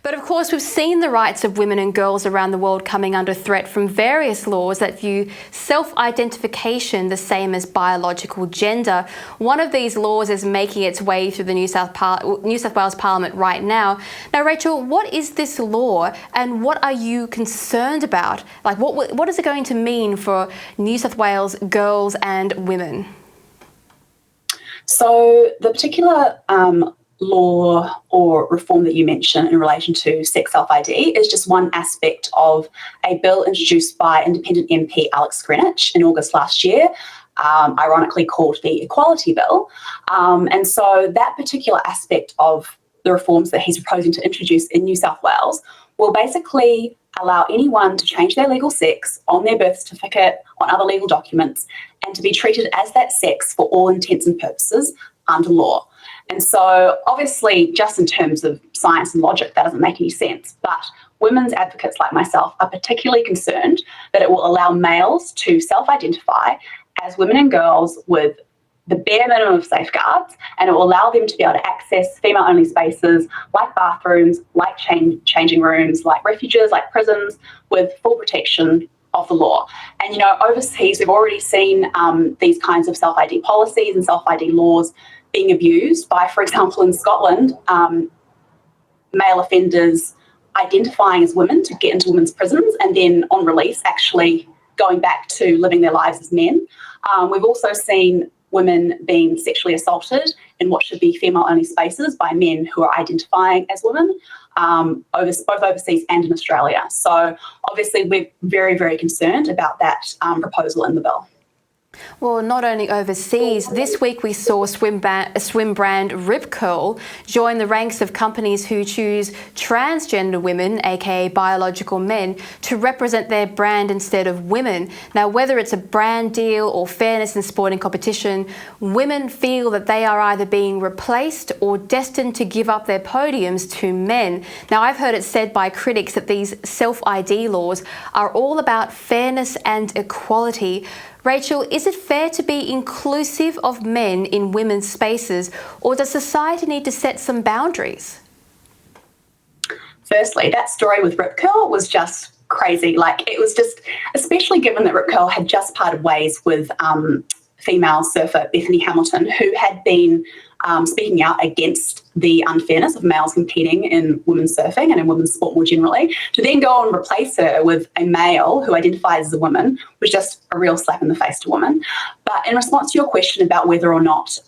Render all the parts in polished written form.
But of course, we've seen the rights of women and girls around the world coming under threat from various laws that view self-identification the same as biological gender. One of these laws is making its way through the New South Wales Parliament right now. Now, Rachel, what is this law and what are you concerned about? Like, what is it going to mean for New South Wales girls and women? So the particular law or reform that you mentioned in relation to sex self-ID is just one aspect of a bill introduced by independent MP Alex Greenwich in August last year, ironically called the Equality Bill. And so that particular aspect of the reforms that he's proposing to introduce in New South Wales will basically allow anyone to change their legal sex on their birth certificate, on other legal documents, and to be treated as that sex for all intents and purposes under law. And so obviously, just in terms of science and logic, that doesn't make any sense. But women's advocates like myself are particularly concerned that it will allow males to self-identify as women and girls with the bare minimum of safeguards, and it will allow them to be able to access female-only spaces like bathrooms, like changing rooms, like refuges, like prisons, with full protection of the law. And, you know, overseas, we've already seen these kinds of self-ID policies and self-ID laws being abused by, for example, in Scotland, male offenders identifying as women to get into women's prisons and then on release actually going back to living their lives as men. We've also seen women being sexually assaulted in what should be female-only spaces by men who are identifying as women, both overseas and in Australia. So obviously we're very, very concerned about that proposal in the bill. Well, not only overseas, this week we saw swim brand Rip Curl join the ranks of companies who choose transgender women, aka biological men, to represent their brand instead of women. Now, whether it's a brand deal or fairness in sporting competition, women feel that they are either being replaced or destined to give up their podiums to men. Now, I've heard it said by critics that these self-ID laws are all about fairness and equality. Rachel, is it fair to be inclusive of men in women's spaces, or does society need to set some boundaries? Firstly, that story with Rip Curl was just crazy. Like, it was just, especially given that Rip Curl had just parted ways with female surfer Bethany Hamilton, who had been speaking out against the unfairness of males competing in women's surfing and in women's sport more generally, to then go and replace her with a male who identifies as a woman was just a real slap in the face to women. But in response to your question about whether or not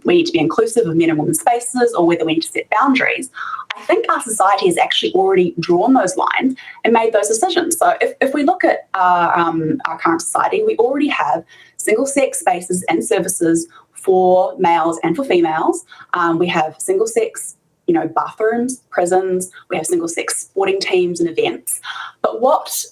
we need to be inclusive of men and women's spaces or whether we need to set boundaries, I think our society has actually already drawn those lines and made those decisions. So if we look at our current society, we already have single-sex spaces and services for males and for females. We have single-sex, bathrooms, prisons. We have single-sex sporting teams and events. But what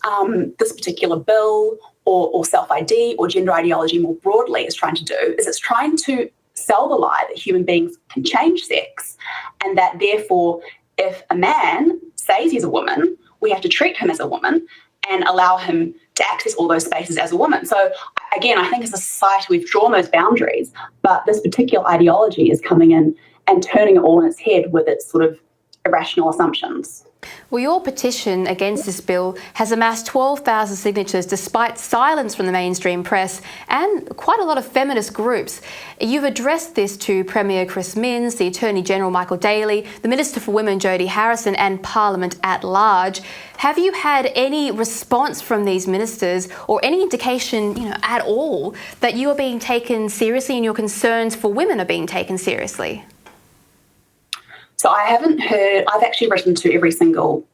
this particular bill or self-ID or gender ideology more broadly is trying to do is it's trying to sell the lie that human beings can change sex, and that therefore if a man says he's a woman, we have to treat him as a woman and allow him to access all those spaces as a woman. So again, I think as a society we've drawn those boundaries, but this particular ideology is coming in and turning it all on its head with its sort of irrational assumptions. Well, your petition against this bill has amassed 12,000 signatures despite silence from the mainstream press and quite a lot of feminist groups. You've addressed this to Premier Chris Minns, the Attorney General Michael Daly, the Minister for Women Jodie Harrison and Parliament at large. Have you had any response from these ministers or any indication, at all that you are being taken seriously and your concerns for women are being taken seriously? So I haven't heard, I've actually written to every single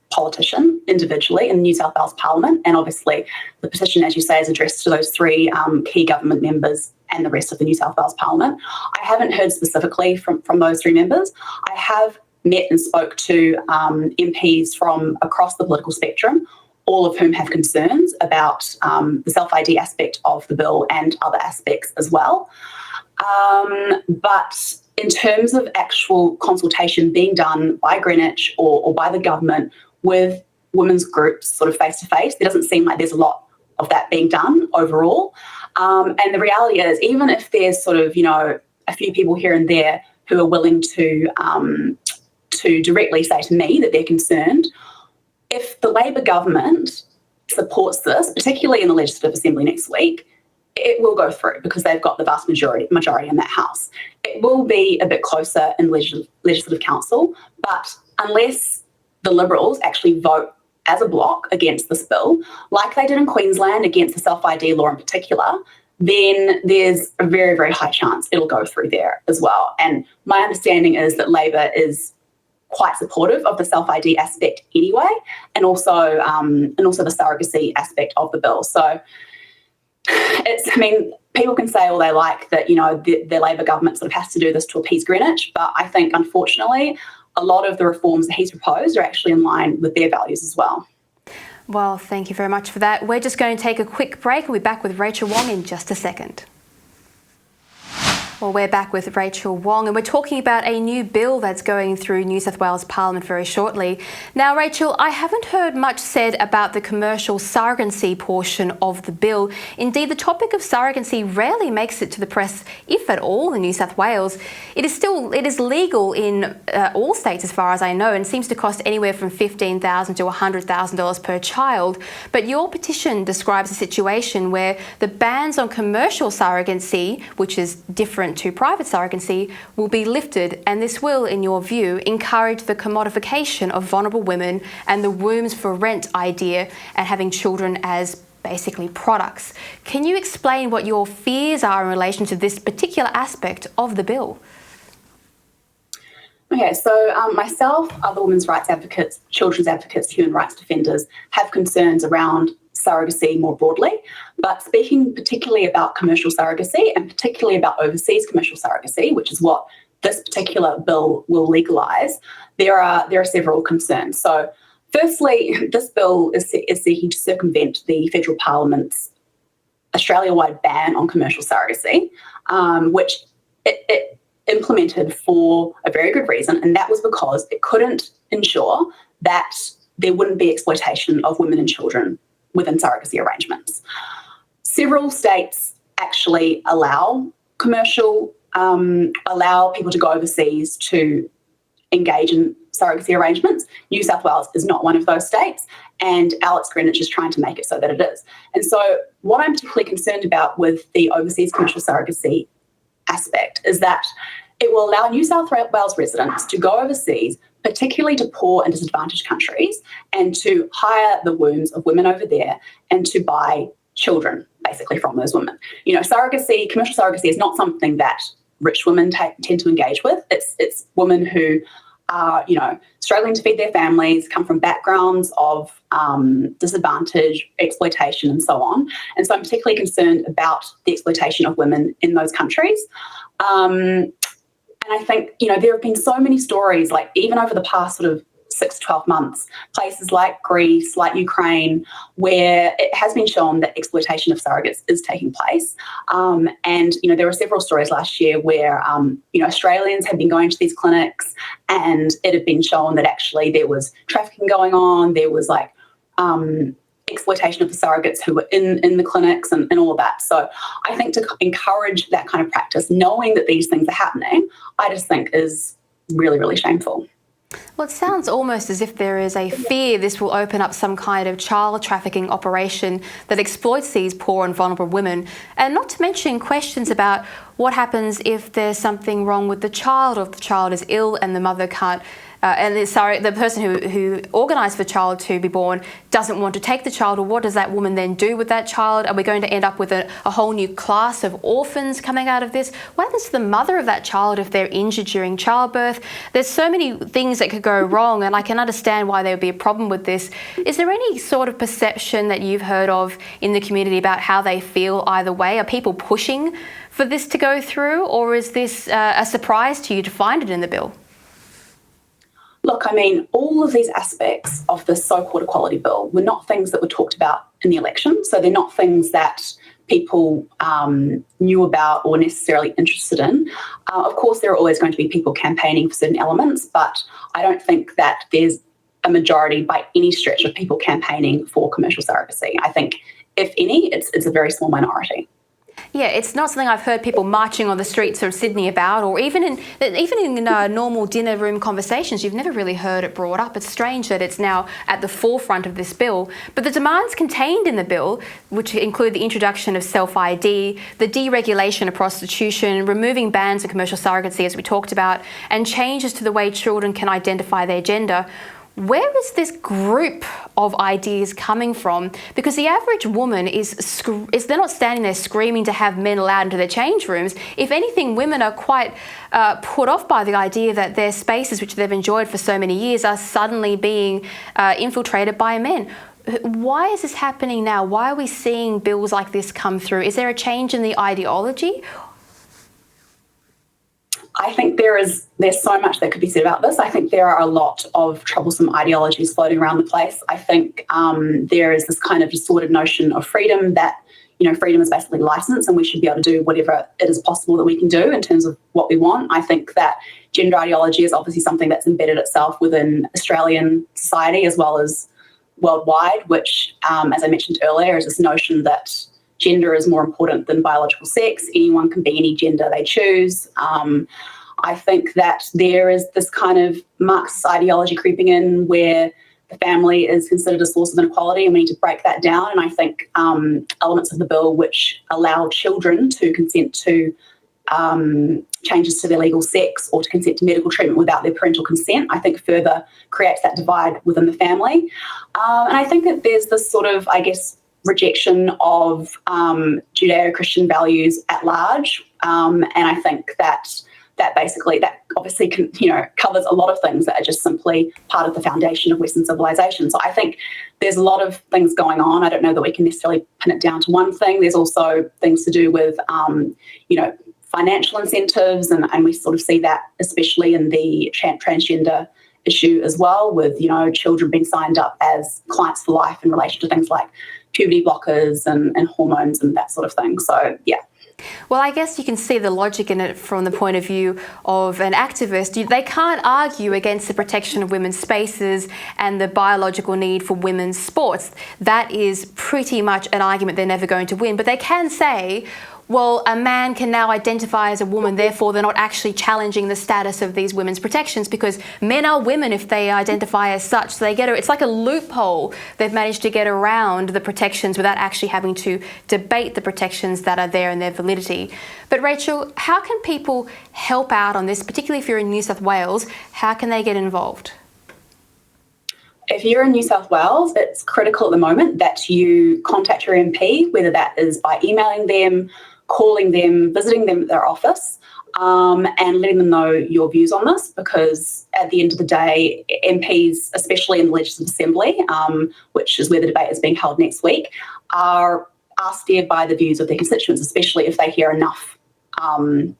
politician individually in the New South Wales Parliament, and obviously the petition, as you say, is addressed to those three key government members and the rest of the New South Wales Parliament. I haven't heard specifically from those three members. I have met and spoke to MPs from across the political spectrum, all of whom have concerns about the self-ID aspect of the bill and other aspects as well. But in terms of actual consultation being done by Greenwich or by the government with women's groups sort of face-to-face, there doesn't seem like there's a lot of that being done overall. And the reality is, even if there's sort of, a few people here and there who are willing to to directly say to me that they're concerned. If the Labor government supports this, particularly in the Legislative Assembly next week, it will go through because they've got the vast majority in that House. It will be a bit closer in Legislative Council, but unless the Liberals actually vote as a bloc against this bill, like they did in Queensland against the self-ID law in particular, then there's a very, very high chance it'll go through there as well. And my understanding is that Labor is quite supportive of the self-ID aspect anyway, and also the surrogacy aspect of the bill. So people can say all they like that, the Labor government sort of has to do this to appease Greenwich, but I think, unfortunately, a lot of the reforms that he's proposed are actually in line with their values as well. Well, thank you very much for that. We're just going to take a quick break. We'll be back with Rachel Wong in just a second. Well, we're back with Rachel Wong and we're talking about a new bill that's going through New South Wales Parliament very shortly. Now, Rachel, I haven't heard much said about the commercial surrogacy portion of the bill. Indeed, the topic of surrogacy rarely makes it to the press, if at all, in New South Wales. It is legal in all states as far as I know and seems to cost anywhere from $15,000 to $100,000 per child. But your petition describes a situation where the bans on commercial surrogacy, which is different to private surrogacy, will be lifted, and this will, in your view, encourage the commodification of vulnerable women and the wombs for rent idea and having children as basically products. Can you explain what your fears are in relation to this particular aspect of the bill? Okay, so myself, other women's rights advocates, children's advocates, human rights defenders have concerns around surrogacy more broadly, but speaking particularly about commercial surrogacy and particularly about overseas commercial surrogacy, which is what this particular bill will legalise, there are several concerns. So firstly, this bill is seeking to circumvent the Federal Parliament's Australia-wide ban on commercial surrogacy, which it implemented for a very good reason, and that was because it couldn't ensure that there wouldn't be exploitation of women and children within surrogacy arrangements. Several states actually allow people to go overseas to engage in surrogacy arrangements. New South Wales is not one of those states, and Alex Greenwich is trying to make it so that it is. And so what I'm particularly concerned about with the overseas commercial surrogacy aspect is that it will allow New South Wales residents to go overseas, particularly to poor and disadvantaged countries, and to hire the wombs of women over there and to buy children, basically, from those women. Surrogacy, commercial surrogacy is not something that rich women tend to engage with. It's women who are, struggling to feed their families, come from backgrounds of disadvantage, exploitation, and so on. And so I'm particularly concerned about the exploitation of women in those countries. And I think, there have been so many stories, like even over the past sort of 6 to 12 months, places like Greece, like Ukraine, where it has been shown that exploitation of surrogates is taking place. And there were several stories last year where, Australians had been going to these clinics and it had been shown that actually there was trafficking going on, there was exploitation of the surrogates who were in the clinics and all of that. So I think to encourage that kind of practice, knowing that these things are happening, I just think is really, really shameful. Well, it sounds almost as if there is a fear this will open up some kind of child trafficking operation that exploits these poor and vulnerable women, and not to mention questions about what happens if there's something wrong with the child, or if the child is ill and the mother can't the person who organised for the child to be born doesn't want to take the child, or what does that woman then do with that child? Are we going to end up with a whole new class of orphans coming out of this? What happens to the mother of that child if they're injured during childbirth? There's so many things that could go wrong, and I can understand why there would be a problem with this. Is there any sort of perception that you've heard of in the community about how they feel either way? Are people pushing for this to go through, or is this a surprise to you to find it in the bill? Look, all of these aspects of the so-called equality bill were not things that were talked about in the election. So they're not things that people knew about or necessarily interested in. Of course, there are always going to be people campaigning for certain elements, but I don't think that there's a majority by any stretch of people campaigning for commercial surrogacy. I think, if any, it's a very small minority. Yeah, it's not something I've heard people marching on the streets of Sydney about, or even in normal dinner room conversations. You've never really heard it brought up. It's strange that it's now at the forefront of this bill. But the demands contained in the bill, which include the introduction of self-ID, the deregulation of prostitution, removing bans on commercial surrogacy, as we talked about, and changes to the way children can identify their gender. Where is this group of ideas coming from? Because the average woman they're not standing there screaming to have men allowed into their change rooms. If anything, women are quite put off by the idea that their spaces, which they've enjoyed for so many years, are suddenly being infiltrated by men. Why is this happening now? Why are we seeing bills like this come through? Is there a change in the ideology? I think there's so much that could be said about this. I think there are a lot of troublesome ideologies floating around the place. I think there is this kind of distorted notion of freedom that, freedom is basically license and we should be able to do whatever it is possible that we can do in terms of what we want. I think that gender ideology is obviously something that's embedded itself within Australian society as well as worldwide, which, as I mentioned earlier, is this notion that gender is more important than biological sex. Anyone can be any gender they choose. I think that there is this kind of Marxist ideology creeping in where the family is considered a source of inequality, and we need to break that down. And I think elements of the bill which allow children to consent to changes to their legal sex or to consent to medical treatment without their parental consent, I think further creates that divide within the family. And I think that there's this sort of, rejection of Judeo-Christian values at large, and I think that obviously covers a lot of things that are just simply part of the foundation of Western civilization. So I think there's a lot of things going on. I don't know that we can necessarily pin it down to one thing. There's also things to do with financial incentives, and we sort of see that especially in the transgender issue as well, with children being signed up as clients for life in relation to things like puberty blockers and hormones and that sort of thing. So, yeah. Well, I guess you can see the logic in it from the point of view of an activist. They can't argue against the protection of women's spaces and the biological need for women's sports. That is pretty much an argument they're never going to win. But they can say, well, a man can now identify as a woman, therefore they're not actually challenging the status of these women's protections, because men are women if they identify as such. So it's like a loophole. They've managed to get around the protections without actually having to debate the protections that are there and their validity. But Rachel, how can people help out on this, particularly if you're in New South Wales? How can they get involved? If you're in New South Wales, it's critical at the moment that you contact your MP, whether that is by emailing them, calling them, visiting them at their office, and letting them know your views on this, because at the end of the day, MPs, especially in the Legislative Assembly, which is where the debate is being held next week, are steered by the views of their constituents, especially if they hear enough of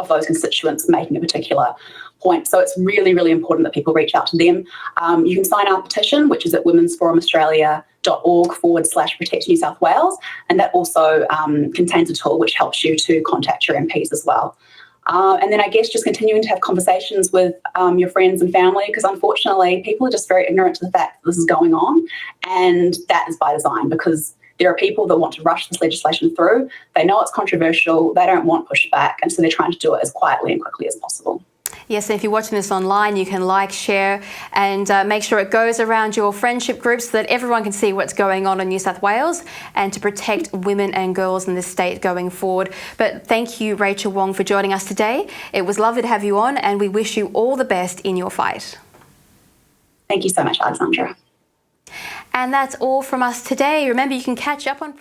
those constituents making a particular point. So it's really, really important that people reach out to them. You can sign our petition, which is at womensforumaustralia.org/protect New South Wales. And that also contains a tool which helps you to contact your MPs as well. And then I guess just continuing to have conversations with your friends and family, because unfortunately people are just very ignorant to the fact that this is going on. And that is by design, because there are people that want to rush this legislation through. They know it's controversial. They don't want pushback. And so they're trying to do it as quietly and quickly as possible. Yes, and if you're watching this online, you can like, share, and make sure it goes around your friendship groups so that everyone can see what's going on in New South Wales and to protect women and girls in this state going forward. But thank you, Rachel Wong, for joining us today. It was lovely to have you on, and we wish you all the best in your fight. Thank you so much, Alexandra. And that's all from us today. Remember, you can catch up on